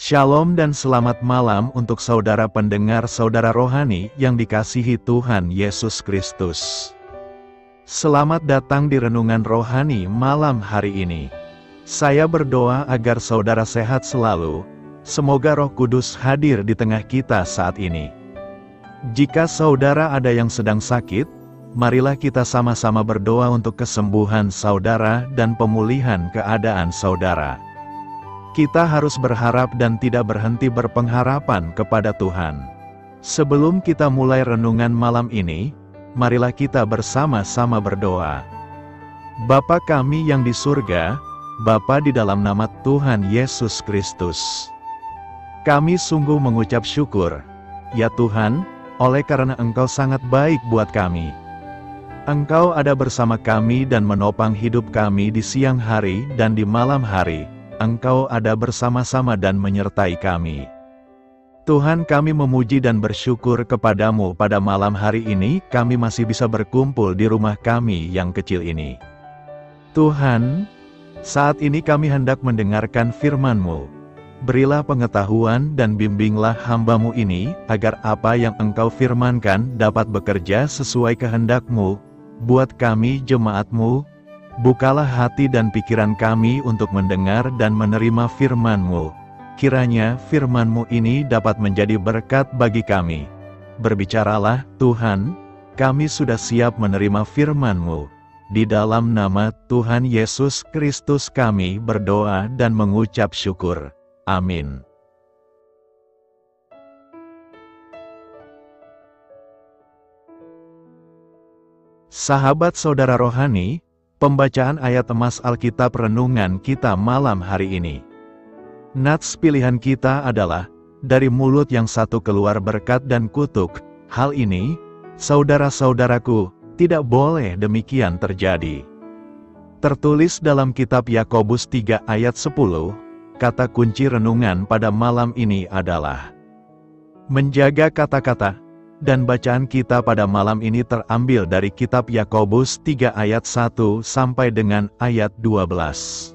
Shalom dan selamat malam untuk saudara pendengar saudara rohani yang dikasihi Tuhan Yesus Kristus. Selamat datang di renungan rohani malam hari ini. Saya berdoa agar saudara sehat selalu, semoga Roh Kudus hadir di tengah kita saat ini. Jika saudara ada yang sedang sakit, marilah kita sama-sama berdoa untuk kesembuhan saudara dan pemulihan keadaan saudara. Kita harus berharap dan tidak berhenti berpengharapan kepada Tuhan. Sebelum kita mulai renungan malam ini, marilah kita bersama-sama berdoa. Bapa kami yang di surga, Bapa di dalam nama Tuhan Yesus Kristus. Kami sungguh mengucap syukur, ya Tuhan, oleh karena Engkau sangat baik buat kami. Engkau ada bersama kami dan menopang hidup kami di siang hari dan di malam hari. Engkau ada bersama-sama dan menyertai kami. Tuhan, kami memuji dan bersyukur kepadamu pada malam hari ini kami masih bisa berkumpul di rumah kami yang kecil ini. Tuhan, saat ini kami hendak mendengarkan firman-Mu. Berilah pengetahuan dan bimbinglah hamba-Mu ini, agar apa yang Engkau firmankan dapat bekerja sesuai kehendak-Mu, buat kami jemaat-Mu. Bukalah hati dan pikiran kami untuk mendengar dan menerima firman-Mu. Kiranya firman-Mu ini dapat menjadi berkat bagi kami. Berbicaralah, Tuhan, kami sudah siap menerima firman-Mu. Di dalam nama Tuhan Yesus Kristus kami berdoa dan mengucap syukur. Amin. Sahabat saudara rohani, pembacaan ayat emas Alkitab renungan kita malam hari ini. Nats pilihan kita adalah, dari mulut yang satu keluar berkat dan kutuk. Hal ini, saudara-saudaraku, tidak boleh demikian terjadi. Tertulis dalam kitab Yakobus 3 ayat 10, kata kunci renungan pada malam ini adalah menjaga kata-kata. Dan bacaan kita pada malam ini terambil dari kitab Yakobus 3 ayat 1 sampai dengan ayat 12.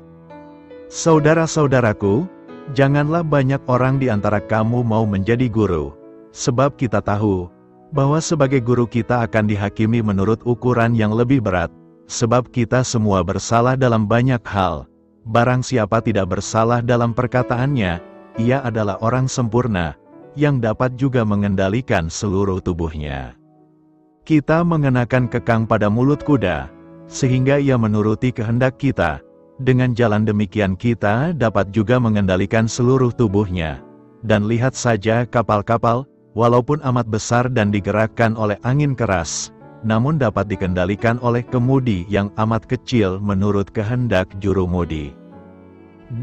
Saudara-saudaraku, janganlah banyak orang di antara kamu mau menjadi guru, sebab kita tahu bahwa sebagai guru kita akan dihakimi menurut ukuran yang lebih berat, sebab kita semua bersalah dalam banyak hal. Barang siapa tidak bersalah dalam perkataannya, ia adalah orang sempurna, yang dapat juga mengendalikan seluruh tubuhnya. Kita mengenakan kekang pada mulut kuda, sehingga ia menuruti kehendak kita. Dengan jalan demikian kita dapat juga mengendalikan seluruh tubuhnya. Dan lihat saja kapal-kapal, walaupun amat besar dan digerakkan oleh angin keras, namun dapat dikendalikan oleh kemudi yang amat kecil menurut kehendak jurumudi.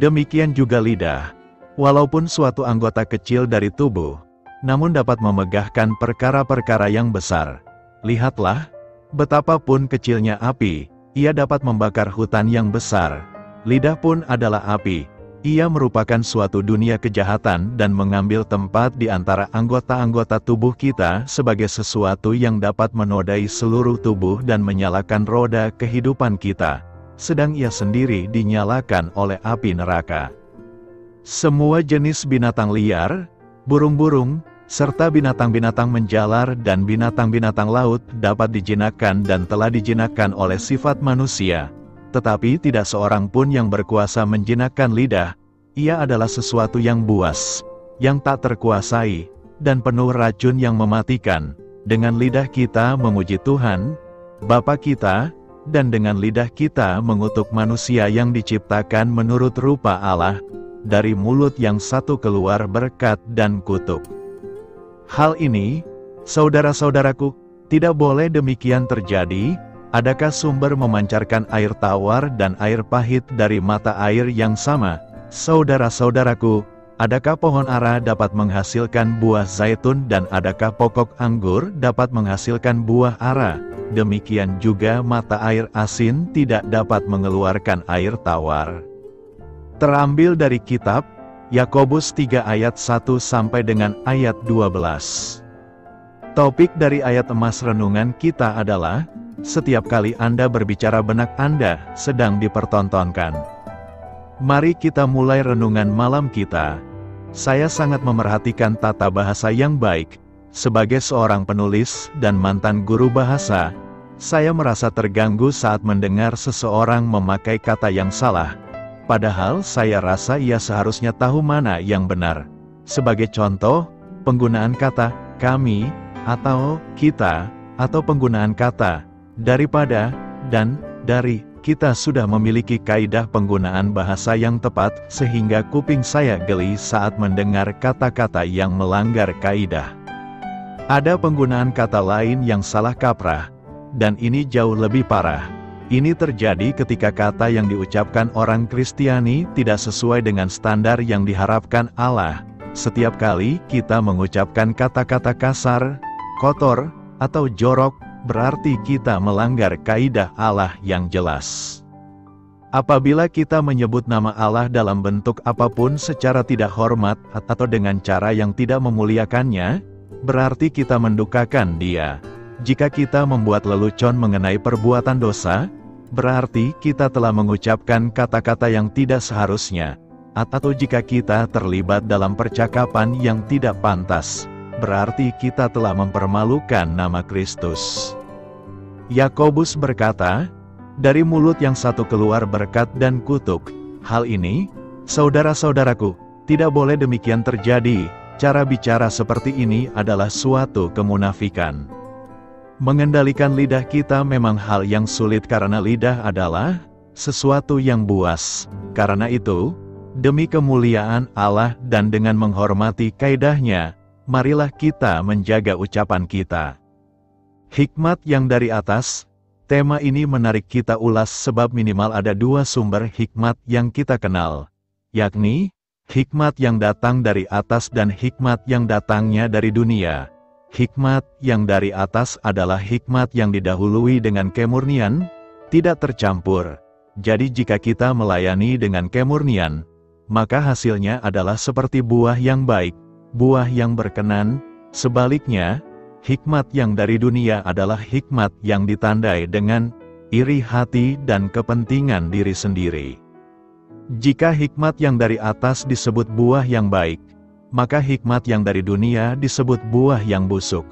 Demikian juga lidah. Walaupun suatu anggota kecil dari tubuh, namun dapat memegahkan perkara-perkara yang besar. Lihatlah, betapapun kecilnya api, ia dapat membakar hutan yang besar. Lidah pun adalah api, ia merupakan suatu dunia kejahatan dan mengambil tempat di antara anggota-anggota tubuh kita sebagai sesuatu yang dapat menodai seluruh tubuh dan menyalakan roda kehidupan kita, sedang ia sendiri dinyalakan oleh api neraka. Semua jenis binatang liar, burung-burung, serta binatang-binatang menjalar dan binatang-binatang laut dapat dijinakkan dan telah dijinakkan oleh sifat manusia. Tetapi tidak seorang pun yang berkuasa menjinakkan lidah. Ia adalah sesuatu yang buas, yang tak terkuasai, dan penuh racun yang mematikan. Dengan lidah kita memuji Tuhan, Bapa kita, dan dengan lidah kita mengutuk manusia yang diciptakan menurut rupa Allah. Dari mulut yang satu keluar berkat dan kutuk. Hal ini, saudara-saudaraku, tidak boleh demikian terjadi. Adakah sumber memancarkan air tawar dan air pahit dari mata air yang sama? Saudara-saudaraku, adakah pohon ara dapat menghasilkan buah zaitun dan adakah pokok anggur dapat menghasilkan buah ara? Demikian juga mata air asin tidak dapat mengeluarkan air tawar. Terambil dari kitab Yakobus 3 ayat 1 sampai dengan ayat 12. Topik dari ayat emas renungan kita adalah, setiap kali Anda berbicara benak Anda sedang dipertontonkan. Mari kita mulai renungan malam kita Saya sangat memerhatikan tata bahasa yang baik. Sebagai seorang penulis dan mantan guru bahasa, saya merasa terganggu saat mendengar seseorang memakai kata yang salah. Padahal saya rasa ia seharusnya tahu mana yang benar. Sebagai contoh, penggunaan kata kami atau kita, atau penggunaan kata daripada dan dari. Kita sudah memiliki kaidah penggunaan bahasa yang tepat, sehingga kuping saya geli saat mendengar kata-kata yang melanggar kaidah. Ada penggunaan kata lain yang salah kaprah, dan ini jauh lebih parah. Ini terjadi ketika kata yang diucapkan orang Kristiani tidak sesuai dengan standar yang diharapkan Allah. Setiap kali kita mengucapkan kata-kata kasar, kotor, atau jorok, berarti kita melanggar kaidah Allah yang jelas. Apabila kita menyebut nama Allah dalam bentuk apapun secara tidak hormat atau dengan cara yang tidak memuliakannya, berarti kita mendukakan Dia. Jika kita membuat lelucon mengenai perbuatan dosa, berarti kita telah mengucapkan kata-kata yang tidak seharusnya. Atau jika kita terlibat dalam percakapan yang tidak pantas, berarti kita telah mempermalukan nama Kristus. Yakobus berkata, dari mulut yang satu keluar berkat dan kutuk. Hal ini, saudara-saudaraku, tidak boleh demikian terjadi. Cara bicara seperti ini adalah suatu kemunafikan. Mengendalikan lidah kita memang hal yang sulit karena lidah adalah sesuatu yang buas. Karena itu, demi kemuliaan Allah dan dengan menghormati kaidahnya, marilah kita menjaga ucapan kita. Hikmat yang dari atas. Tema ini menarik kita ulas sebab minimal ada dua sumber hikmat yang kita kenal, yakni hikmat yang datang dari atas dan hikmat yang datangnya dari dunia. Hikmat yang dari atas adalah hikmat yang didahului dengan kemurnian, tidak tercampur. Jadi jika kita melayani dengan kemurnian, maka hasilnya adalah seperti buah yang baik, buah yang berkenan. Sebaliknya, hikmat yang dari dunia adalah hikmat yang ditandai dengan iri hati dan kepentingan diri sendiri. Jika hikmat yang dari atas disebut buah yang baik, maka hikmat yang dari dunia disebut buah yang busuk.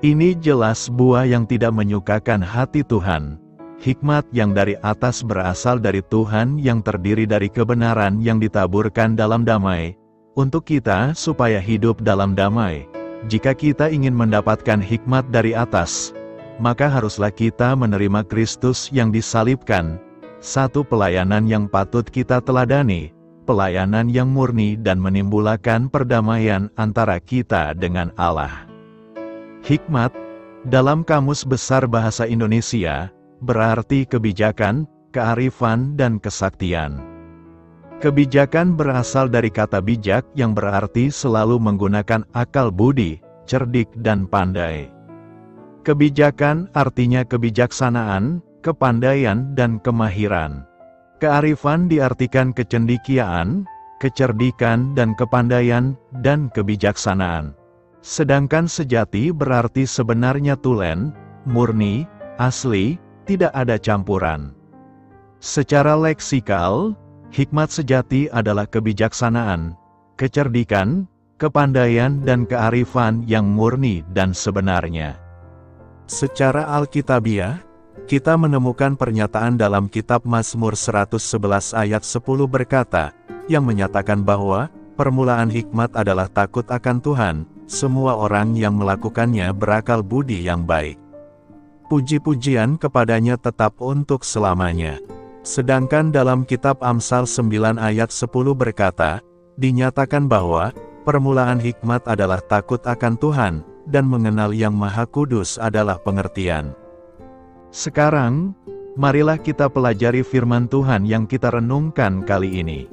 Ini jelas buah yang tidak menyukakan hati Tuhan. Hikmat yang dari atas berasal dari Tuhan yang terdiri dari kebenaran yang ditaburkan dalam damai, untuk kita supaya hidup dalam damai. Jika kita ingin mendapatkan hikmat dari atas, maka haruslah kita menerima Kristus yang disalibkan, satu pelayanan yang patut kita teladani, pelayanan yang murni dan menimbulkan perdamaian antara kita dengan Allah. Hikmat, dalam Kamus Besar Bahasa Indonesia, berarti kebijakan, kearifan dan kesaktian. Kebijakan berasal dari kata bijak yang berarti selalu menggunakan akal budi, cerdik dan pandai. Kebijakan artinya kebijaksanaan, kepandaian dan kemahiran. Kearifan diartikan kecendikiaan, kecerdikan dan kepandaian dan kebijaksanaan. Sedangkan sejati berarti sebenarnya tulen, murni, asli, tidak ada campuran. Secara leksikal, hikmat sejati adalah kebijaksanaan, kecerdikan, kepandaian dan kearifan yang murni dan sebenarnya. Secara alkitabiah, kita menemukan pernyataan dalam kitab Mazmur 111 ayat 10 berkata, yang menyatakan bahwa, permulaan hikmat adalah takut akan Tuhan, semua orang yang melakukannya berakal budi yang baik. Puji-pujian kepadanya tetap untuk selamanya. Sedangkan dalam kitab Amsal 9 ayat 10 berkata, dinyatakan bahwa, permulaan hikmat adalah takut akan Tuhan, dan mengenal Yang Maha Kudus adalah pengertian. Sekarang, marilah kita pelajari firman Tuhan yang kita renungkan kali ini.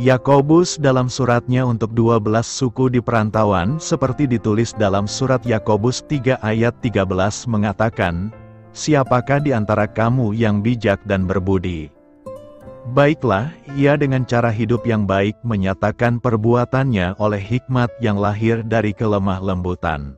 Yakobus dalam suratnya untuk 12 suku di perantauan seperti ditulis dalam surat Yakobus 3 ayat 13 mengatakan, siapakah di antara kamu yang bijak dan berbudi? Baiklah, ia dengan cara hidup yang baik menyatakan perbuatannya oleh hikmat yang lahir dari kelemah lembutan.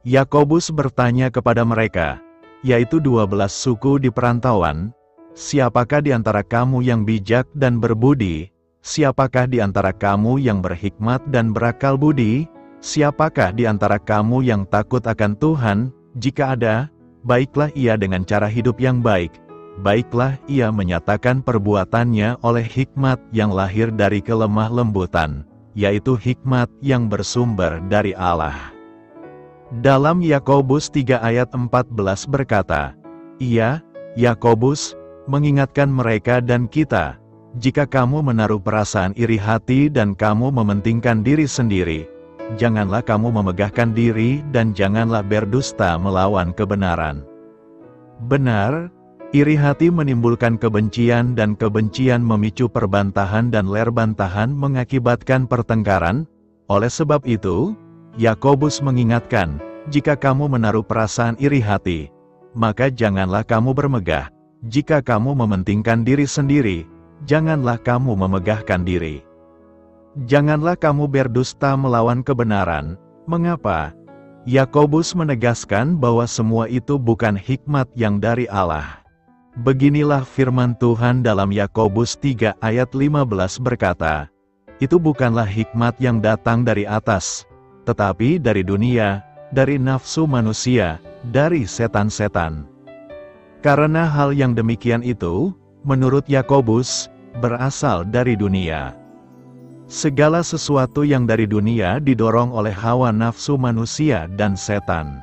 Yakobus bertanya kepada mereka, yaitu 12 suku di perantauan, siapakah di antara kamu yang bijak dan berbudi? Siapakah di antara kamu yang berhikmat dan berakal budi? Siapakah di antara kamu yang takut akan Tuhan? Jika ada, baiklah ia dengan cara hidup yang baik. Baiklah ia menyatakan perbuatannya oleh hikmat yang lahir dari kelemah lembutan, yaitu hikmat yang bersumber dari Allah. Dalam Yakobus 3 ayat 14 berkata, Ia, Yakobus, mengingatkan mereka dan kita, jika kamu menaruh perasaan iri hati dan kamu mementingkan diri sendiri, janganlah kamu memegahkan diri dan janganlah berdusta melawan kebenaran. Benar, iri hati menimbulkan kebencian dan kebencian memicu perbantahan dan lerbantahan mengakibatkan pertengkaran. Oleh sebab itu, Yakobus mengingatkan, jika kamu menaruh perasaan iri hati, maka janganlah kamu bermegah. Jika kamu mementingkan diri sendiri, janganlah kamu memegahkan diri. Janganlah kamu berdusta melawan kebenaran. Mengapa? Yakobus menegaskan bahwa semua itu bukan hikmat yang dari Allah. Beginilah firman Tuhan dalam Yakobus 3 ayat 15 berkata, Itu bukanlah hikmat yang datang dari atas, tetapi dari dunia, dari nafsu manusia, dari setan-setan. Karena hal yang demikian itu, menurut Yakobus, berasal dari dunia. Segala sesuatu yang dari dunia didorong oleh hawa nafsu manusia dan setan.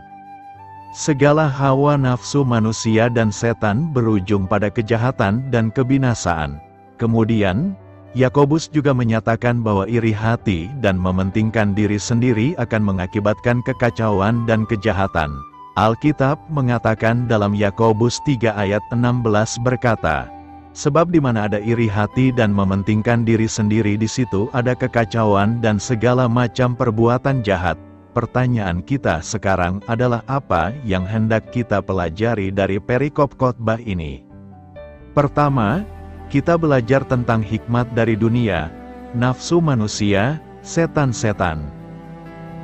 Segala hawa nafsu manusia dan setan berujung pada kejahatan dan kebinasaan. Kemudian, Yakobus juga menyatakan bahwa iri hati dan mementingkan diri sendiri akan mengakibatkan kekacauan dan kejahatan. Alkitab mengatakan dalam Yakobus 3 ayat 16 berkata, Sebab di mana ada iri hati dan mementingkan diri sendiri, di situ ada kekacauan dan segala macam perbuatan jahat. Pertanyaan kita sekarang adalah apa yang hendak kita pelajari dari perikop khotbah ini? Pertama, kita belajar tentang hikmat dari dunia, nafsu manusia, setan-setan.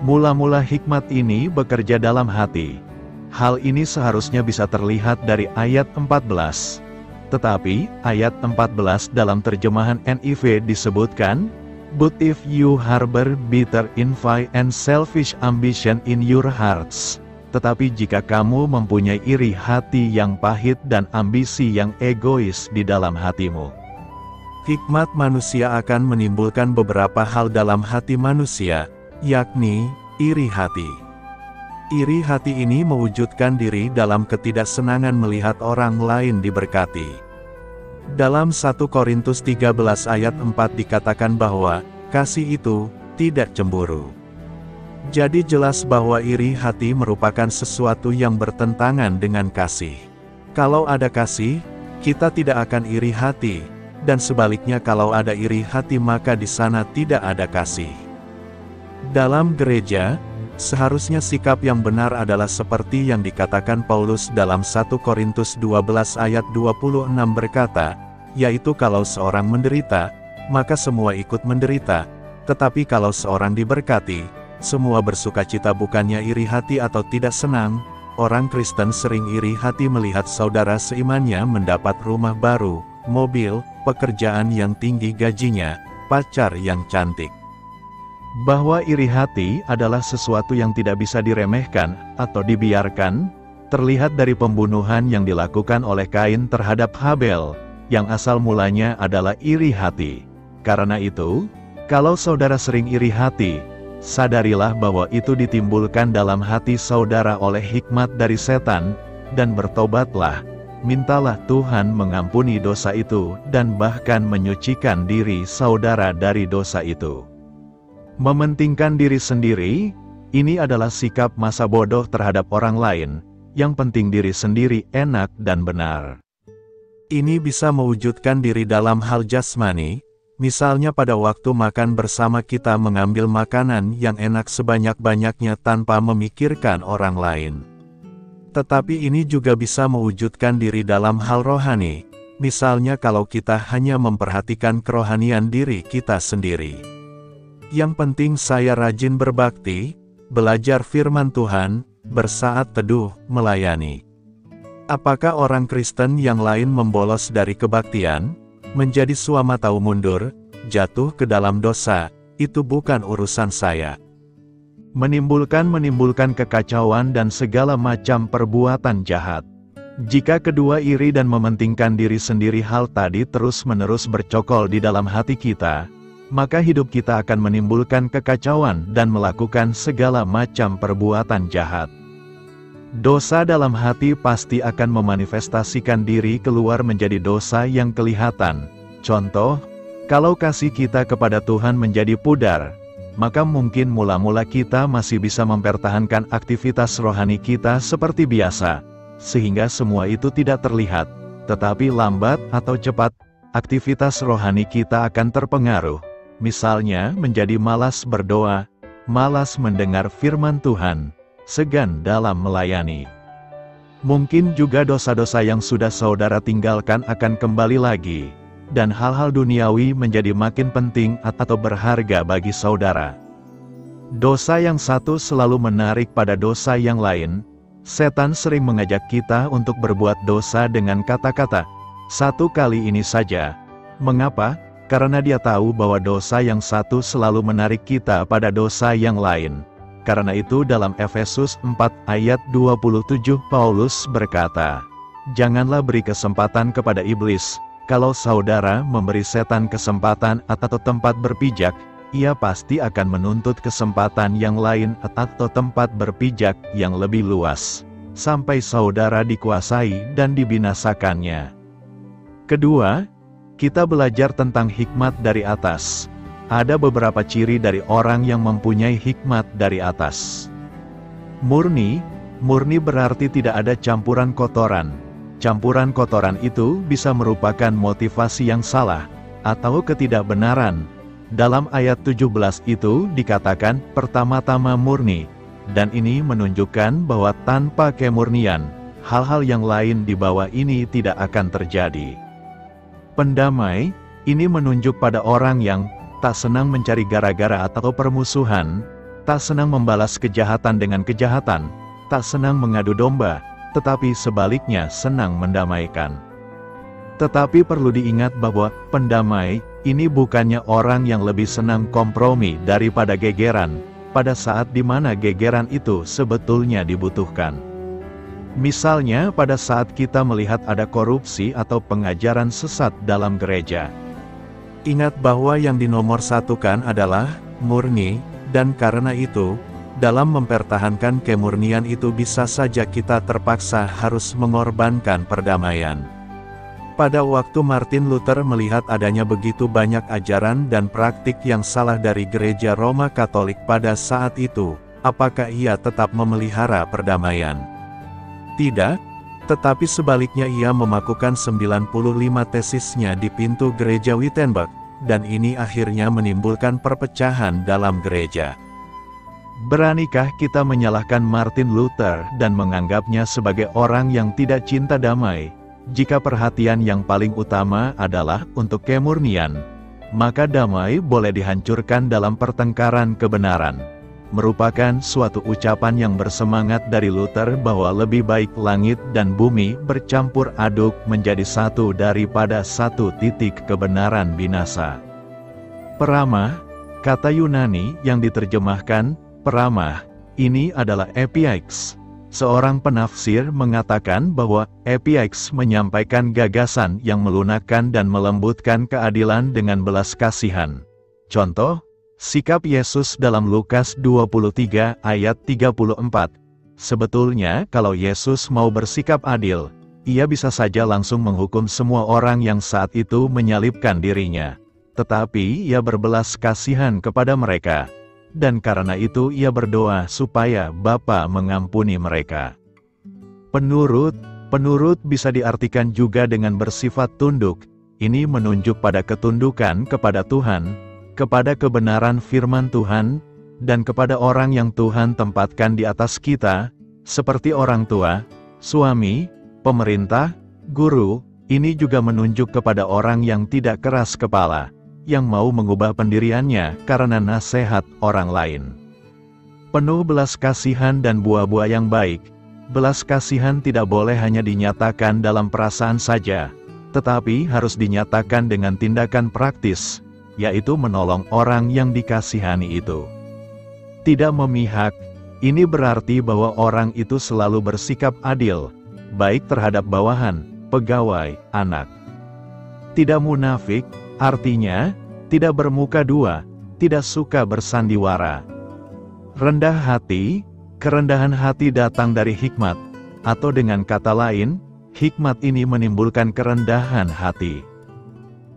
Mula-mula hikmat ini bekerja dalam hati. Hal ini seharusnya bisa terlihat dari ayat 14. Tetapi, ayat 14 dalam terjemahan NIV disebutkan, But if you harbor bitter envy and selfish ambition in your hearts. Tetapi jika kamu mempunyai iri hati yang pahit dan ambisi yang egois di dalam hatimu. Hikmat manusia akan menimbulkan beberapa hal dalam hati manusia, yakni, iri hati. Iri hati ini mewujudkan diri dalam ketidaksenangan melihat orang lain diberkati. Dalam 1 Korintus 13 ayat 4 dikatakan bahwa, kasih itu, tidak cemburu. Jadi jelas bahwa iri hati merupakan sesuatu yang bertentangan dengan kasih. Kalau ada kasih, kita tidak akan iri hati, dan sebaliknya kalau ada iri hati maka di sana tidak ada kasih. Dalam gereja, seharusnya sikap yang benar adalah seperti yang dikatakan Paulus dalam 1 Korintus 12 ayat 26 berkata, yaitu kalau seorang menderita, maka semua ikut menderita, tetapi kalau seorang diberkati, semua bersukacita. Bukannya iri hati atau tidak senang. Orang Kristen sering iri hati melihat saudara seimannya mendapat rumah baru, mobil, pekerjaan yang tinggi gajinya, pacar yang cantik. Bahwa iri hati adalah sesuatu yang tidak bisa diremehkan atau dibiarkan, terlihat dari pembunuhan yang dilakukan oleh Kain terhadap Habel, yang asal mulanya adalah iri hati. Karena itu, kalau saudara sering iri hati, sadarilah bahwa itu ditimbulkan dalam hati saudara oleh hikmat dari setan, dan bertobatlah, mintalah Tuhan mengampuni dosa itu, dan bahkan menyucikan diri saudara dari dosa itu. Mementingkan diri sendiri, ini adalah sikap masa bodoh terhadap orang lain, yang penting diri sendiri enak dan benar. Ini bisa mewujudkan diri dalam hal jasmani, misalnya pada waktu makan bersama kita mengambil makanan yang enak sebanyak-banyaknya tanpa memikirkan orang lain. Tetapi ini juga bisa mewujudkan diri dalam hal rohani, misalnya kalau kita hanya memperhatikan kerohanian diri kita sendiri. Yang penting saya rajin berbakti, belajar firman Tuhan, bersaat teduh, melayani. Apakah orang Kristen yang lain membolos dari kebaktian, menjadi suamatau mundur, jatuh ke dalam dosa, itu bukan urusan saya. Menimbulkan kekacauan dan segala macam perbuatan jahat. Jika kedua iri dan mementingkan diri sendiri hal tadi terus-menerus bercokol di dalam hati kita, maka hidup kita akan menimbulkan kekacauan dan melakukan segala macam perbuatan jahat. Dosa dalam hati pasti akan memanifestasikan diri keluar menjadi dosa yang kelihatan. Contoh, kalau kasih kita kepada Tuhan menjadi pudar, maka mungkin mula-mula kita masih bisa mempertahankan aktivitas rohani kita seperti biasa, sehingga semua itu tidak terlihat. Tetapi lambat atau cepat, aktivitas rohani kita akan terpengaruh. Misalnya menjadi malas berdoa, malas mendengar firman Tuhan, segan dalam melayani. Mungkin juga dosa-dosa yang sudah saudara tinggalkan akan kembali lagi, dan hal-hal duniawi menjadi makin penting atau berharga bagi saudara. Dosa yang satu selalu menarik pada dosa yang lain. Setan sering mengajak kita untuk berbuat dosa dengan kata-kata, "Satu kali ini saja." Mengapa? Karena dia tahu bahwa dosa yang satu selalu menarik kita pada dosa yang lain. Karena itu dalam Efesus 4 ayat 27 Paulus berkata, "Janganlah beri kesempatan kepada iblis. Kalau saudara memberi setan kesempatan atau tempat berpijak, ia pasti akan menuntut kesempatan yang lain atau tempat berpijak yang lebih luas, sampai saudara dikuasai dan dibinasakannya." Kedua, kita belajar tentang hikmat dari atas. Ada beberapa ciri dari orang yang mempunyai hikmat dari atas. Murni berarti tidak ada campuran kotoran. Campuran kotoran itu bisa merupakan motivasi yang salah, atau ketidakbenaran. Dalam ayat 17 itu dikatakan pertama-tama murni, dan ini menunjukkan bahwa tanpa kemurnian, hal-hal yang lain di bawah ini tidak akan terjadi. Pendamai, ini menunjuk pada orang yang tak senang mencari gara-gara atau permusuhan, tak senang membalas kejahatan dengan kejahatan, tak senang mengadu domba, tetapi sebaliknya senang mendamaikan. Tetapi perlu diingat bahwa pendamai ini bukannya orang yang lebih senang kompromi daripada gegeran, pada saat di mana gegeran itu sebetulnya dibutuhkan. Misalnya pada saat kita melihat ada korupsi atau pengajaran sesat dalam gereja. Ingat bahwa yang dinomorsatukan adalah murni, dan karena itu, dalam mempertahankan kemurnian itu bisa saja kita terpaksa harus mengorbankan perdamaian. Pada waktu Martin Luther melihat adanya begitu banyak ajaran dan praktik yang salah dari gereja Roma Katolik pada saat itu, apakah ia tetap memelihara perdamaian? Tidak, tetapi sebaliknya ia memakukan 95 tesisnya di pintu gereja Wittenberg, dan ini akhirnya menimbulkan perpecahan dalam gereja. Beranikah kita menyalahkan Martin Luther dan menganggapnya sebagai orang yang tidak cinta damai, jika perhatian yang paling utama adalah untuk kemurnian? Maka damai boleh dihancurkan dalam pertengkaran kebenaran. Merupakan suatu ucapan yang bersemangat dari Luther bahwa lebih baik langit dan bumi bercampur aduk menjadi satu daripada satu titik kebenaran binasa. Peramah, kata Yunani yang diterjemahkan peramah, ini adalah epiaix. Seorang penafsir mengatakan bahwa epiaix menyampaikan gagasan yang melunakkan dan melembutkan keadilan dengan belas kasihan. Contoh, sikap Yesus dalam Lukas 23 ayat 34. Sebetulnya kalau Yesus mau bersikap adil, ia bisa saja langsung menghukum semua orang yang saat itu menyalibkan dirinya. Tetapi ia berbelas kasihan kepada mereka. Dan karena itu ia berdoa supaya Bapa mengampuni mereka. Penurut bisa diartikan juga dengan bersifat tunduk. Ini menunjuk pada ketundukan kepada Tuhan, kepada kebenaran firman Tuhan, dan kepada orang yang Tuhan tempatkan di atas kita, seperti orang tua, suami, pemerintah, guru. Ini juga menunjuk kepada orang yang tidak keras kepala, yang mau mengubah pendiriannya karena nasihat orang lain. Penuh belas kasihan dan buah-buah yang baik. Belas kasihan tidak boleh hanya dinyatakan dalam perasaan saja, tetapi harus dinyatakan dengan tindakan praktis, yaitu menolong orang yang dikasihani itu. Tidak memihak, ini berarti bahwa orang itu selalu bersikap adil, baik terhadap bawahan, pegawai, anak. Tidak munafik, artinya, tidak bermuka dua, tidak suka bersandiwara. Rendah hati, kerendahan hati datang dari hikmat, atau dengan kata lain, hikmat ini menimbulkan kerendahan hati.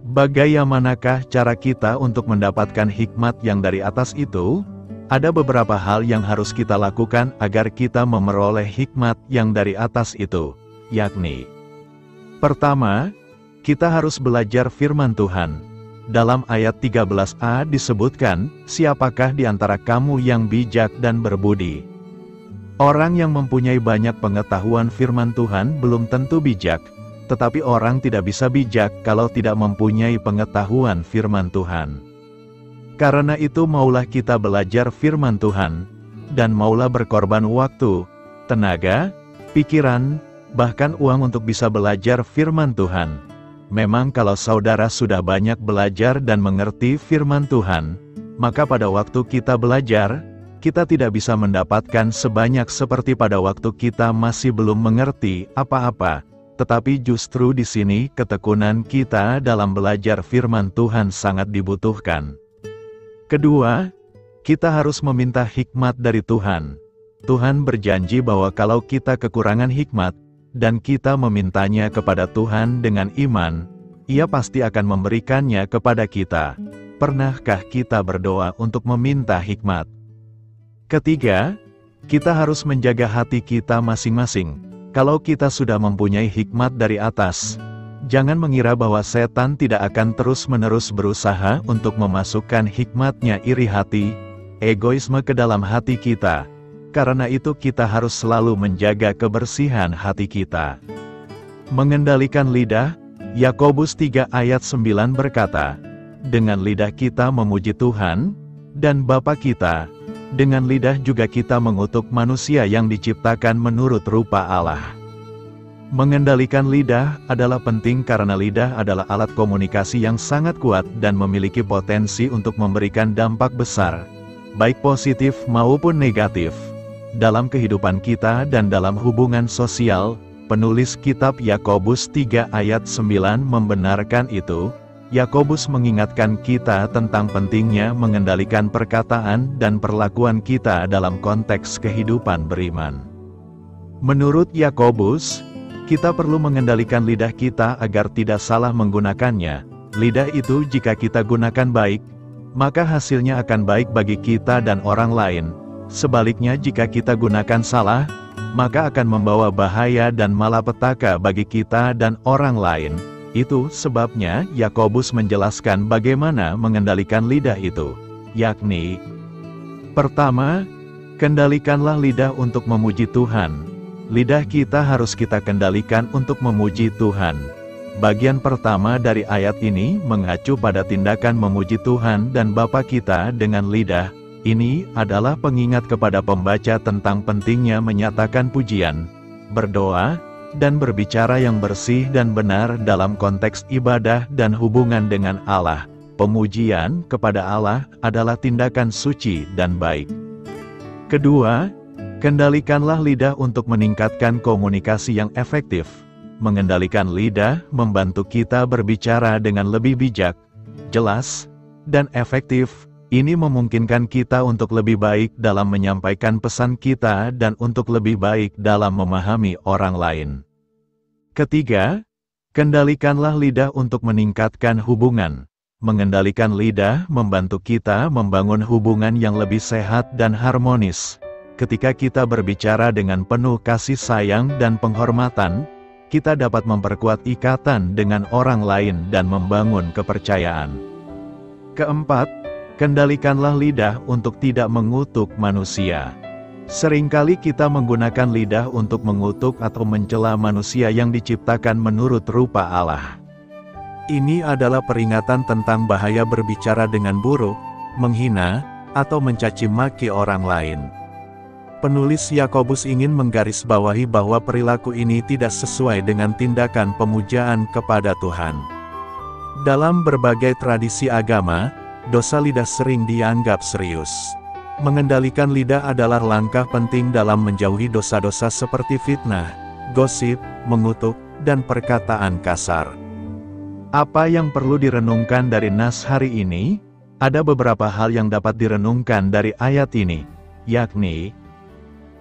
Bagaimanakah cara kita untuk mendapatkan hikmat yang dari atas itu? Ada beberapa hal yang harus kita lakukan agar kita memperoleh hikmat yang dari atas itu, yakni: pertama, kita harus belajar firman Tuhan. Dalam ayat 13a disebutkan, siapakah di antara kamu yang bijak dan berbudi? Orang yang mempunyai banyak pengetahuan firman Tuhan belum tentu bijak, tetapi orang tidak bisa bijak kalau tidak mempunyai pengetahuan firman Tuhan. Karena itu maulah kita belajar firman Tuhan, dan maulah berkorban waktu, tenaga, pikiran, bahkan uang untuk bisa belajar firman Tuhan. Memang kalau saudara sudah banyak belajar dan mengerti firman Tuhan, maka pada waktu kita belajar, kita tidak bisa mendapatkan sebanyak seperti pada waktu kita masih belum mengerti apa-apa. Tetapi justru di sini ketekunan kita dalam belajar firman Tuhan sangat dibutuhkan. Kedua, kita harus meminta hikmat dari Tuhan. Tuhan berjanji bahwa kalau kita kekurangan hikmat, dan kita memintanya kepada Tuhan dengan iman, Ia pasti akan memberikannya kepada kita. Pernahkah kita berdoa untuk meminta hikmat? Ketiga, kita harus menjaga hati kita masing-masing. Kalau kita sudah mempunyai hikmat dari atas, jangan mengira bahwa setan tidak akan terus-menerus berusaha untuk memasukkan hikmatnya iri hati, egoisme ke dalam hati kita. Karena itu kita harus selalu menjaga kebersihan hati kita. Mengendalikan lidah, Yakobus 3 ayat 9 berkata, dengan lidah kita memuji Tuhan, dan Bapa kita, dengan lidah juga kita mengutuk manusia yang diciptakan menurut rupa Allah. Mengendalikan lidah adalah penting karena lidah adalah alat komunikasi yang sangat kuat dan memiliki potensi untuk memberikan dampak besar, baik positif maupun negatif, dalam kehidupan kita dan dalam hubungan sosial. Penulis kitab Yakobus 3 ayat 9 membenarkan itu. Yakobus mengingatkan kita tentang pentingnya mengendalikan perkataan dan perlakuan kita dalam konteks kehidupan beriman. Menurut Yakobus, kita perlu mengendalikan lidah kita agar tidak salah menggunakannya. Lidah itu jika kita gunakan baik, maka hasilnya akan baik bagi kita dan orang lain. Sebaliknya jika kita gunakan salah, maka akan membawa bahaya dan malapetaka bagi kita dan orang lain. Itu sebabnya Yakobus menjelaskan bagaimana mengendalikan lidah itu, yakni: pertama, kendalikanlah lidah untuk memuji Tuhan. Lidah kita harus kita kendalikan untuk memuji Tuhan. Bagian pertama dari ayat ini mengacu pada tindakan memuji Tuhan dan Bapa kita dengan lidah. Ini adalah pengingat kepada pembaca tentang pentingnya menyatakan pujian, berdoa, dan berbicara yang bersih dan benar dalam konteks ibadah dan hubungan dengan Allah. Pemujian kepada Allah adalah tindakan suci dan baik. Kedua, kendalikanlah lidah untuk meningkatkan komunikasi yang efektif. Mengendalikan lidah membantu kita berbicara dengan lebih bijak, jelas, dan efektif. Ini memungkinkan kita untuk lebih baik dalam menyampaikan pesan kita dan untuk lebih baik dalam memahami orang lain. Ketiga, kendalikanlah lidah untuk meningkatkan hubungan. Mengendalikan lidah membantu kita membangun hubungan yang lebih sehat dan harmonis. Ketika kita berbicara dengan penuh kasih sayang dan penghormatan, kita dapat memperkuat ikatan dengan orang lain dan membangun kepercayaan. Keempat, kendalikanlah lidah untuk tidak mengutuk manusia. Seringkali kita menggunakan lidah untuk mengutuk atau mencela manusia yang diciptakan menurut rupa Allah. Ini adalah peringatan tentang bahaya berbicara dengan buruk, menghina, atau mencaci maki orang lain. Penulis Yakobus ingin menggarisbawahi bahwa perilaku ini tidak sesuai dengan tindakan pemujaan kepada Tuhan. Dalam berbagai tradisi agama, dosa lidah sering dianggap serius. Mengendalikan lidah adalah langkah penting dalam menjauhi dosa-dosa seperti fitnah, gosip, mengutuk, dan perkataan kasar. Apa yang perlu direnungkan dari nas hari ini? Ada beberapa hal yang dapat direnungkan dari ayat ini, yakni: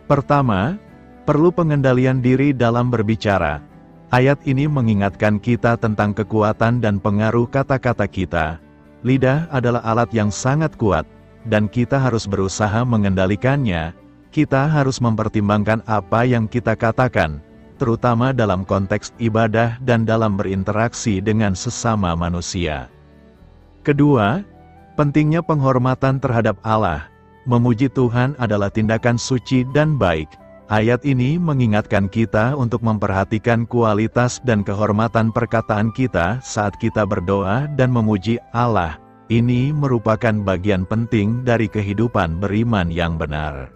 pertama, perlu pengendalian diri dalam berbicara. Ayat ini mengingatkan kita tentang kekuatan dan pengaruh kata-kata kita. Lidah adalah alat yang sangat kuat, dan kita harus berusaha mengendalikannya. Kita harus mempertimbangkan apa yang kita katakan, terutama dalam konteks ibadah dan dalam berinteraksi dengan sesama manusia. Kedua, pentingnya penghormatan terhadap Allah. Memuji Tuhan adalah tindakan suci dan baik. Ayat ini mengingatkan kita untuk memperhatikan kualitas dan kehormatan perkataan kita saat kita berdoa dan memuji Allah. Ini merupakan bagian penting dari kehidupan beriman yang benar.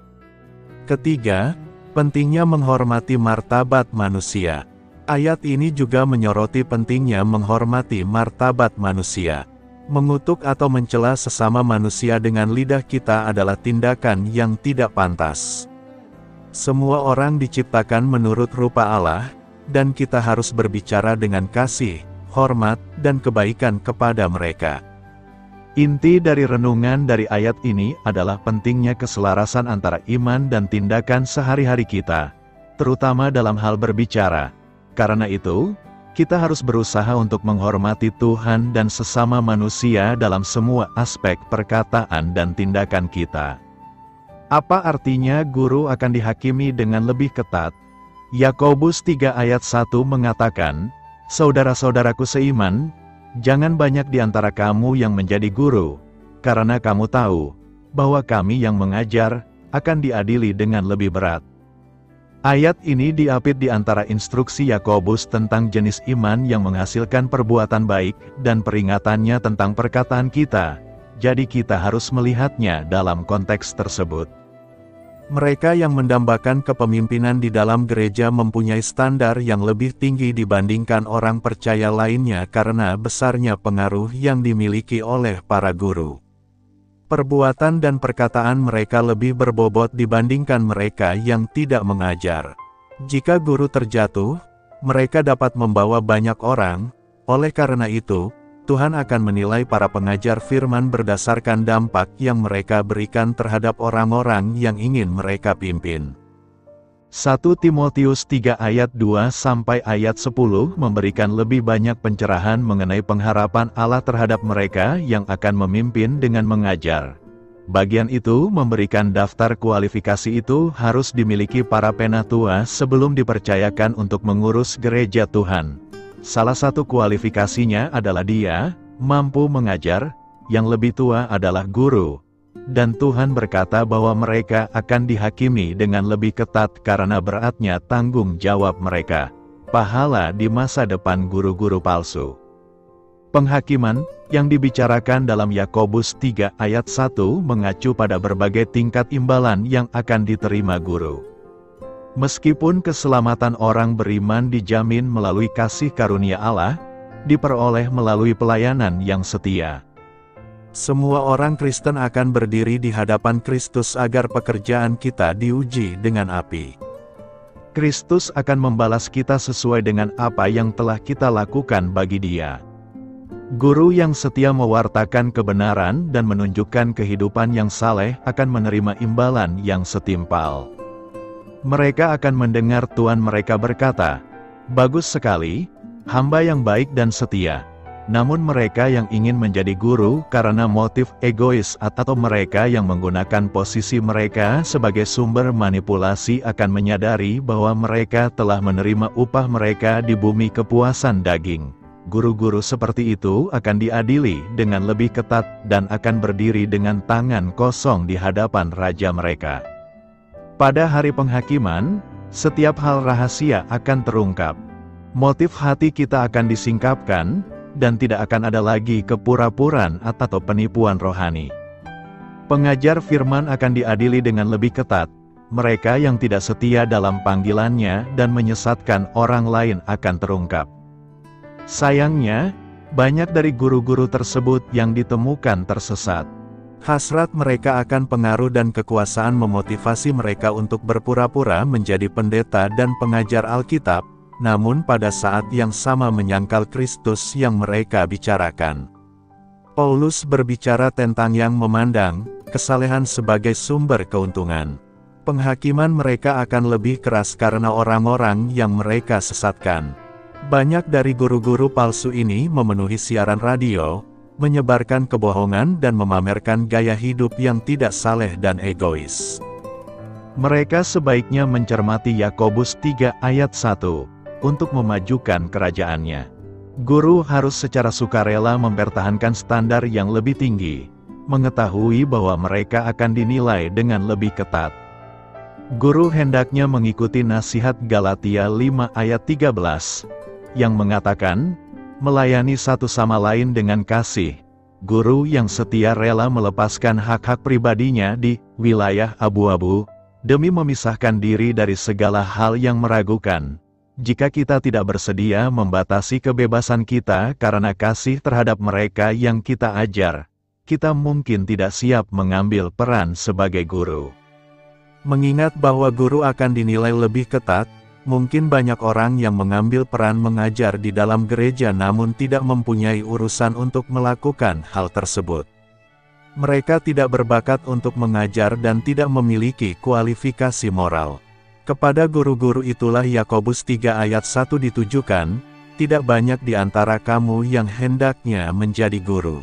Ketiga, pentingnya menghormati martabat manusia. Ayat ini juga menyoroti pentingnya menghormati martabat manusia. Mengutuk atau mencela sesama manusia dengan lidah kita adalah tindakan yang tidak pantas. Semua orang diciptakan menurut rupa Allah, dan kita harus berbicara dengan kasih, hormat, dan kebaikan kepada mereka. Inti dari renungan dari ayat ini adalah pentingnya keselarasan antara iman dan tindakan sehari-hari kita, terutama dalam hal berbicara. Karena itu, kita harus berusaha untuk menghormati Tuhan dan sesama manusia dalam semua aspek perkataan dan tindakan kita. Apa artinya guru akan dihakimi dengan lebih ketat? Yakobus 3 ayat 1 mengatakan, "Saudara-saudaraku seiman, jangan banyak di antara kamu yang menjadi guru, karena kamu tahu bahwa kami yang mengajar akan diadili dengan lebih berat." Ayat ini diapit di antara instruksi Yakobus tentang jenis iman yang menghasilkan perbuatan baik dan peringatannya tentang perkataan kita. Jadi kita harus melihatnya dalam konteks tersebut. Mereka yang mendambakan kepemimpinan di dalam gereja mempunyai standar yang lebih tinggi dibandingkan orang percaya lainnya karena besarnya pengaruh yang dimiliki oleh para guru. Perbuatan dan perkataan mereka lebih berbobot dibandingkan mereka yang tidak mengajar. Jika guru terjatuh, mereka dapat membawa banyak orang. Oleh karena itu, Tuhan akan menilai para pengajar firman berdasarkan dampak yang mereka berikan terhadap orang-orang yang ingin mereka pimpin. 1 Timotius 3 ayat 2 sampai ayat 10 memberikan lebih banyak pencerahan mengenai pengharapan Allah terhadap mereka yang akan memimpin dengan mengajar. Bagian itu memberikan daftar kualifikasi itu harus dimiliki para penatua sebelum dipercayakan untuk mengurus gereja Tuhan. Salah satu kualifikasinya adalah dia mampu mengajar, yang lebih tua adalah guru. Dan Tuhan berkata bahwa mereka akan dihakimi dengan lebih ketat karena beratnya tanggung jawab mereka. Pahala di masa depan guru-guru palsu. Penghakiman yang dibicarakan dalam Yakobus 3 ayat 1 mengacu pada berbagai tingkat imbalan yang akan diterima guru. Meskipun keselamatan orang beriman dijamin melalui kasih karunia Allah, diperoleh melalui pelayanan yang setia. Semua orang Kristen akan berdiri di hadapan Kristus agar pekerjaan kita diuji dengan api. Kristus akan membalas kita sesuai dengan apa yang telah kita lakukan bagi Dia. Guru yang setia mewartakan kebenaran dan menunjukkan kehidupan yang saleh akan menerima imbalan yang setimpal. Mereka akan mendengar Tuhan mereka berkata, "Bagus sekali, hamba yang baik dan setia." Namun mereka yang ingin menjadi guru karena motif egois atau mereka yang menggunakan posisi mereka sebagai sumber manipulasi akan menyadari bahwa mereka telah menerima upah mereka di bumi kepuasan daging. Guru-guru seperti itu akan diadili dengan lebih ketat dan akan berdiri dengan tangan kosong di hadapan raja mereka. Pada hari penghakiman, setiap hal rahasia akan terungkap. Motif hati kita akan disingkapkan, dan tidak akan ada lagi kepura-puraan atau penipuan rohani. Pengajar firman akan diadili dengan lebih ketat. Mereka yang tidak setia dalam panggilannya dan menyesatkan orang lain akan terungkap. Sayangnya, Banyak dari guru-guru tersebut yang ditemukan tersesat. Hasrat mereka akan pengaruh dan kekuasaan memotivasi mereka untuk berpura-pura menjadi pendeta dan pengajar Alkitab, namun pada saat yang sama menyangkal Kristus yang mereka bicarakan. Paulus berbicara tentang yang memandang kesalehan sebagai sumber keuntungan. Penghakiman mereka akan lebih keras karena orang-orang yang mereka sesatkan. Banyak dari guru-guru palsu ini memenuhi siaran radio, menyebarkan kebohongan dan memamerkan gaya hidup yang tidak saleh dan egois. Mereka sebaiknya mencermati Yakobus 3 ayat 1, untuk memajukan kerajaannya. Guru harus secara sukarela mempertahankan standar yang lebih tinggi, mengetahui bahwa mereka akan dinilai dengan lebih ketat. Guru hendaknya mengikuti nasihat Galatia 5 ayat 13, yang mengatakan, melayani satu sama lain dengan kasih. Guru yang setia rela melepaskan hak-hak pribadinya di wilayah abu-abu, demi memisahkan diri dari segala hal yang meragukan. Jika kita tidak bersedia membatasi kebebasan kita karena kasih terhadap mereka yang kita ajar, kita mungkin tidak siap mengambil peran sebagai guru. Mengingat bahwa guru akan dinilai lebih ketat, mungkin banyak orang yang mengambil peran mengajar di dalam gereja namun tidak mempunyai urusan untuk melakukan hal tersebut. Mereka tidak berbakat untuk mengajar dan tidak memiliki kualifikasi moral. Kepada guru-guru itulah Yakobus 3 ayat 1 ditujukan, tidak banyak di antara kamu yang hendaknya menjadi guru.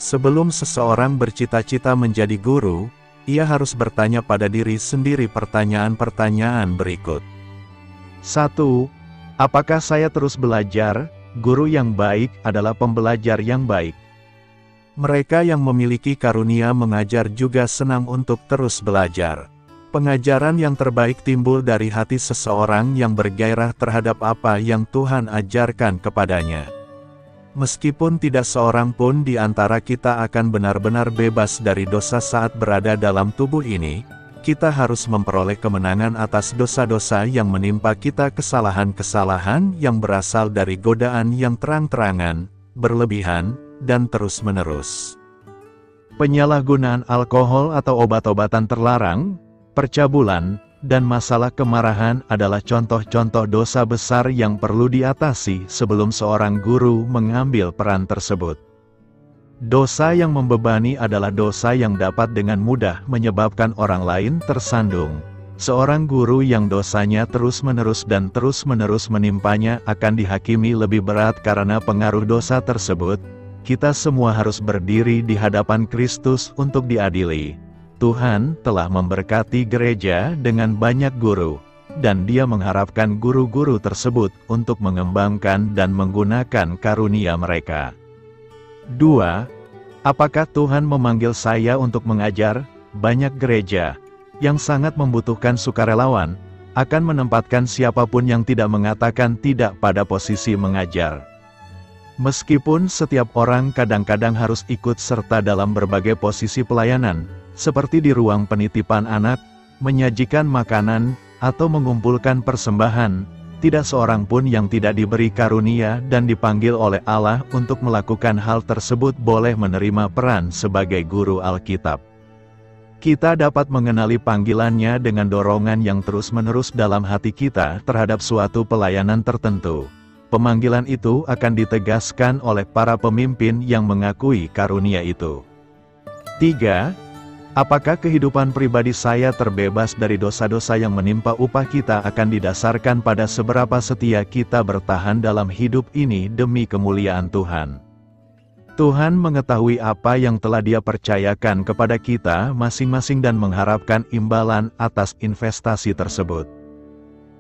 Sebelum seseorang bercita-cita menjadi guru, ia harus bertanya pada diri sendiri pertanyaan-pertanyaan berikut. 1. Apakah saya terus belajar? Guru yang baik adalah pembelajar yang baik. Mereka yang memiliki karunia mengajar juga senang untuk terus belajar. Pengajaran yang terbaik timbul dari hati seseorang yang bergairah terhadap apa yang Tuhan ajarkan kepadanya. Meskipun tidak seorang pun di antara kita akan benar-benar bebas dari dosa saat berada dalam tubuh ini, kita harus memperoleh kemenangan atas dosa-dosa yang menimpa kita, kesalahan-kesalahan yang berasal dari godaan yang terang-terangan, berlebihan, dan terus-menerus. Penyalahgunaan alkohol atau obat-obatan terlarang, percabulan, dan masalah kemarahan adalah contoh-contoh dosa besar yang perlu diatasi sebelum seorang guru mengambil peran tersebut. Dosa yang membebani adalah dosa yang dapat dengan mudah menyebabkan orang lain tersandung. Seorang guru yang dosanya terus-menerus dan terus-menerus menimpanya akan dihakimi lebih berat karena pengaruh dosa tersebut. Kita semua harus berdiri di hadapan Kristus untuk diadili. Tuhan telah memberkati gereja dengan banyak guru, dan Dia mengharapkan guru-guru tersebut untuk mengembangkan dan menggunakan karunia mereka. 2. Apakah Tuhan memanggil saya untuk mengajar? Banyak gereja, yang sangat membutuhkan sukarelawan, akan menempatkan siapapun yang tidak mengatakan tidak pada posisi mengajar. Meskipun setiap orang kadang-kadang harus ikut serta dalam berbagai posisi pelayanan, seperti di ruang penitipan anak, menyajikan makanan, atau mengumpulkan persembahan, tidak seorang pun yang tidak diberi karunia dan dipanggil oleh Allah untuk melakukan hal tersebut boleh menerima peran sebagai guru Alkitab. Kita dapat mengenali panggilannya dengan dorongan yang terus-menerus dalam hati kita terhadap suatu pelayanan tertentu. Pemanggilan itu akan ditegaskan oleh para pemimpin yang mengakui karunia itu. 3. Apakah kehidupan pribadi saya terbebas dari dosa-dosa yang menimpa? Upah kita akan didasarkan pada seberapa setia kita bertahan dalam hidup ini demi kemuliaan Tuhan. Tuhan mengetahui apa yang telah Dia percayakan kepada kita masing-masing dan mengharapkan imbalan atas investasi tersebut.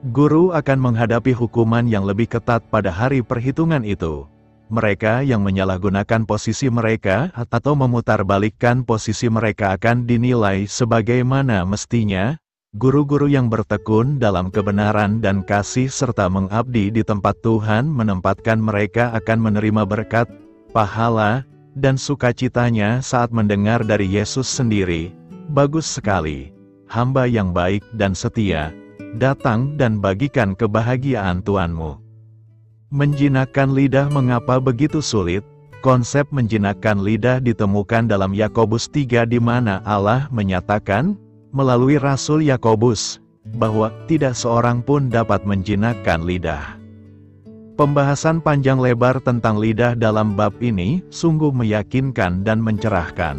Guru akan menghadapi hukuman yang lebih ketat pada hari perhitungan itu. Mereka yang menyalahgunakan posisi mereka atau memutarbalikkan posisi mereka akan dinilai sebagaimana mestinya. Guru-guru yang bertekun dalam kebenaran dan kasih serta mengabdi di tempat Tuhan menempatkan mereka akan menerima berkat, pahala, dan sukacitanya saat mendengar dari Yesus sendiri. Bagus sekali, hamba yang baik dan setia, datang dan bagikan kebahagiaan Tuanmu. Menjinakkan lidah mengapa begitu sulit? Konsep menjinakkan lidah ditemukan dalam Yakobus 3 di mana Allah menyatakan, melalui Rasul Yakobus, bahwa tidak seorang pun dapat menjinakkan lidah. Pembahasan panjang lebar tentang lidah dalam bab ini sungguh meyakinkan dan mencerahkan.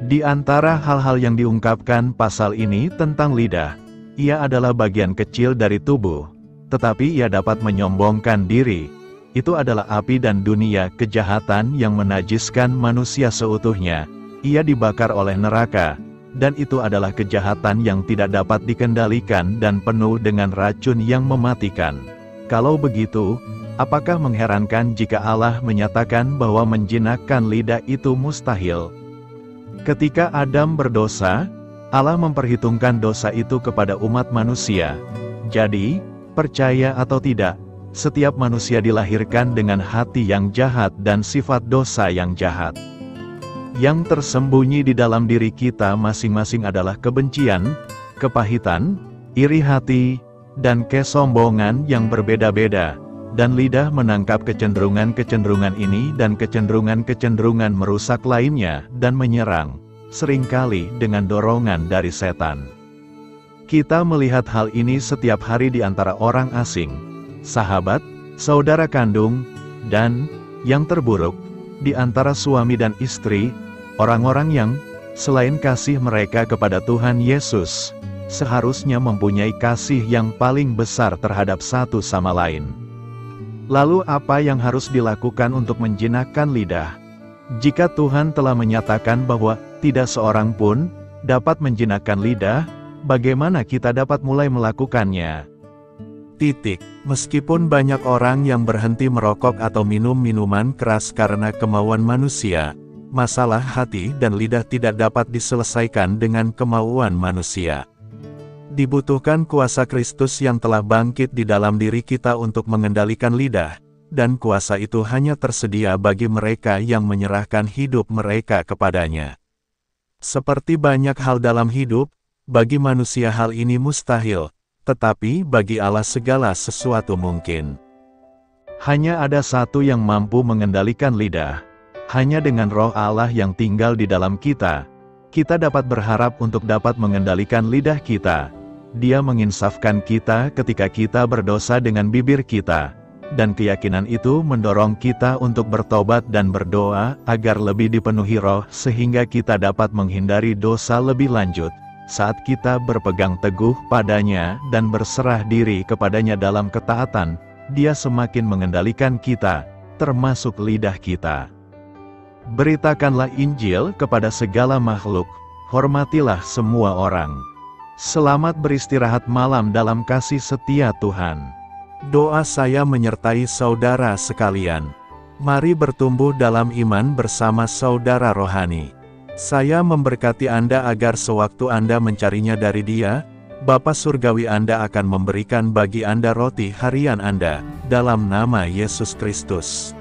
Di antara hal-hal yang diungkapkan pasal ini tentang lidah, ia adalah bagian kecil dari tubuh, tetapi ia dapat menyombongkan diri. Itu adalah api dan dunia kejahatan yang menajiskan manusia seutuhnya. Ia dibakar oleh neraka, dan itu adalah kejahatan yang tidak dapat dikendalikan dan penuh dengan racun yang mematikan. Kalau begitu, apakah mengherankan jika Allah menyatakan bahwa menjinakkan lidah itu mustahil? Ketika Adam berdosa, Allah memperhitungkan dosa itu kepada umat manusia. Jadi, percaya atau tidak, setiap manusia dilahirkan dengan hati yang jahat dan sifat dosa yang jahat. Yang tersembunyi di dalam diri kita masing-masing adalah kebencian, kepahitan, iri hati, dan kesombongan yang berbeda-beda, dan lidah menangkap kecenderungan-kecenderungan ini dan kecenderungan-kecenderungan merusak lainnya dan menyerang, seringkali dengan dorongan dari setan. Kita melihat hal ini setiap hari di antara orang asing, sahabat, saudara kandung, dan, yang terburuk, di antara suami dan istri, orang-orang yang, selain kasih mereka kepada Tuhan Yesus, seharusnya mempunyai kasih yang paling besar terhadap satu sama lain. Lalu apa yang harus dilakukan untuk menjinakkan lidah? Jika Tuhan telah menyatakan bahwa tidak seorang pun dapat menjinakkan lidah, bagaimana kita dapat mulai melakukannya? Meskipun banyak orang yang berhenti merokok atau minum minuman keras karena kemauan manusia, masalah hati dan lidah tidak dapat diselesaikan dengan kemauan manusia. Dibutuhkan kuasa Kristus yang telah bangkit di dalam diri kita untuk mengendalikan lidah, dan kuasa itu hanya tersedia bagi mereka yang menyerahkan hidup mereka kepadanya. Seperti banyak hal dalam hidup, bagi manusia hal ini mustahil, tetapi bagi Allah segala sesuatu mungkin. Hanya ada satu yang mampu mengendalikan lidah. Hanya dengan Roh Allah yang tinggal di dalam kita, kita dapat berharap untuk dapat mengendalikan lidah kita. Dia menginsafkan kita ketika kita berdosa dengan bibir kita, dan keyakinan itu mendorong kita untuk bertobat dan berdoa agar lebih dipenuhi Roh sehingga kita dapat menghindari dosa lebih lanjut. Saat kita berpegang teguh padanya dan berserah diri kepadanya dalam ketaatan, Dia semakin mengendalikan kita, termasuk lidah kita. Beritakanlah Injil kepada segala makhluk, hormatilah semua orang. Selamat beristirahat malam dalam kasih setia Tuhan. Doa saya menyertai saudara sekalian. Mari bertumbuh dalam iman bersama saudara rohani. Saya memberkati Anda agar sewaktu Anda mencarinya dari Dia, Bapa Surgawi Anda akan memberikan bagi Anda roti harian Anda, dalam nama Yesus Kristus.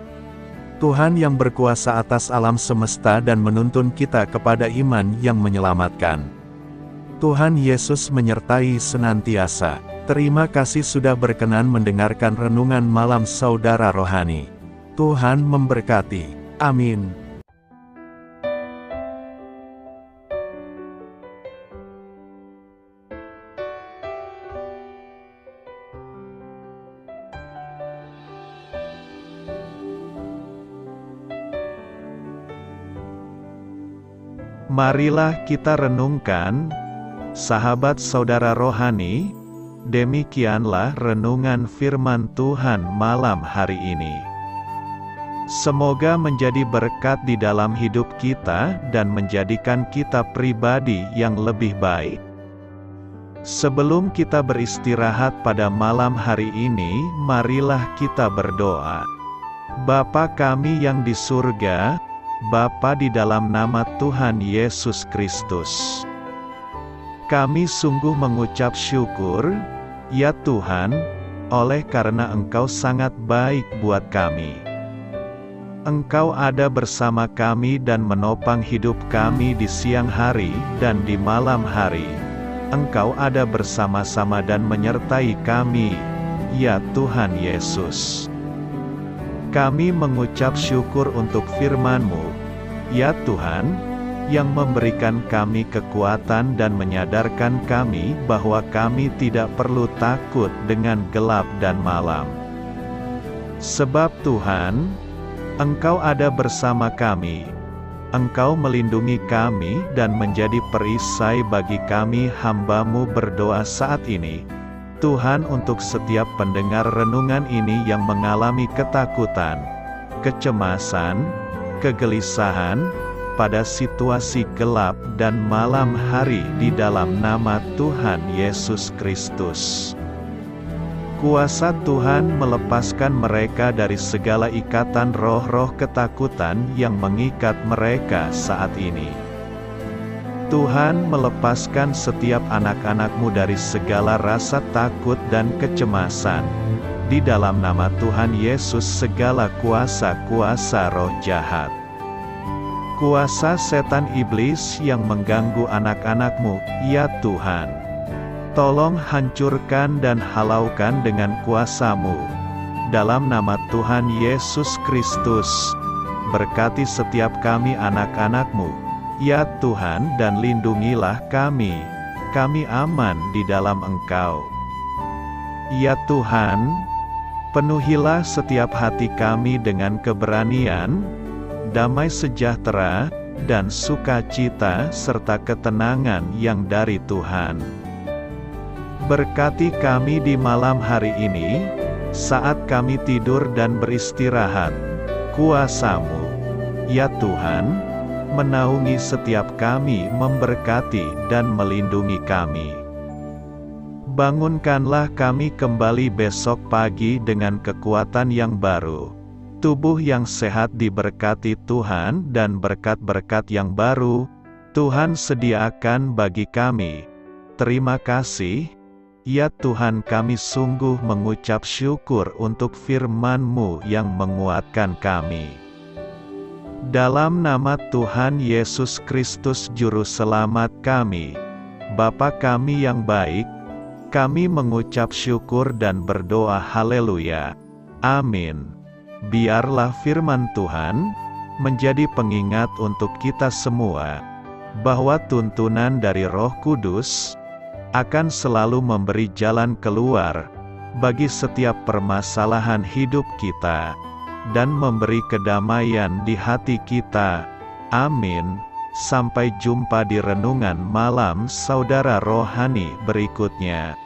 Tuhan yang berkuasa atas alam semesta dan menuntun kita kepada iman yang menyelamatkan. Tuhan Yesus menyertai senantiasa. Terima kasih sudah berkenan mendengarkan renungan malam saudara rohani. Tuhan memberkati. Amin. Marilah kita renungkan, sahabat saudara rohani, demikianlah renungan firman Tuhan malam hari ini. Semoga menjadi berkat di dalam hidup kita dan menjadikan kita pribadi yang lebih baik. Sebelum kita beristirahat pada malam hari ini, marilah kita berdoa. Bapa kami yang di surga, Bapa di dalam nama Tuhan Yesus Kristus, kami sungguh mengucap syukur, ya Tuhan, oleh karena Engkau sangat baik buat kami. Engkau ada bersama kami dan menopang hidup kami di siang hari dan di malam hari. Engkau ada bersama-sama dan menyertai kami, ya Tuhan Yesus. Kami mengucap syukur untuk firman-Mu, ya Tuhan, yang memberikan kami kekuatan dan menyadarkan kami bahwa kami tidak perlu takut dengan gelap dan malam. Sebab Tuhan, Engkau ada bersama kami. Engkau melindungi kami dan menjadi perisai bagi kami hamba-Mu berdoa saat ini. Tuhan, untuk setiap pendengar renungan ini yang mengalami ketakutan, kecemasan, kegelisahan, pada situasi gelap dan malam hari di dalam nama Tuhan Yesus Kristus. Kuasa Tuhan melepaskan mereka dari segala ikatan roh-roh ketakutan yang mengikat mereka saat ini. Tuhan melepaskan setiap anak-anak-Mu dari segala rasa takut dan kecemasan. Di dalam nama Tuhan Yesus segala kuasa-kuasa roh jahat, kuasa setan iblis yang mengganggu anak-anak-Mu, ya Tuhan, tolong hancurkan dan halaukan dengan kuasa-Mu. Dalam nama Tuhan Yesus Kristus, berkati setiap kami anak-anak-Mu, ya Tuhan, dan lindungilah kami. Kami aman di dalam Engkau. Ya Tuhan, penuhilah setiap hati kami dengan keberanian, damai sejahtera, dan sukacita serta ketenangan yang dari Tuhan. Berkati kami di malam hari ini, saat kami tidur dan beristirahat. Kuasa-Mu, ya Tuhan, menaungi setiap kami, memberkati dan melindungi kami. Bangunkanlah kami kembali besok pagi dengan kekuatan yang baru, tubuh yang sehat diberkati Tuhan, dan berkat-berkat yang baru Tuhan sediakan bagi kami. Terima kasih, ya Tuhan, kami sungguh mengucap syukur untuk firman-Mu yang menguatkan kami. Dalam nama Tuhan Yesus Kristus Juru Selamat kami, Bapa kami yang baik, kami mengucap syukur dan berdoa haleluya. Amin. Biarlah firman Tuhan menjadi pengingat untuk kita semua, bahwa tuntunan dari Roh Kudus akan selalu memberi jalan keluar bagi setiap permasalahan hidup kita, dan memberi kedamaian di hati kita. Amin. Sampai jumpa di renungan malam saudara rohani berikutnya.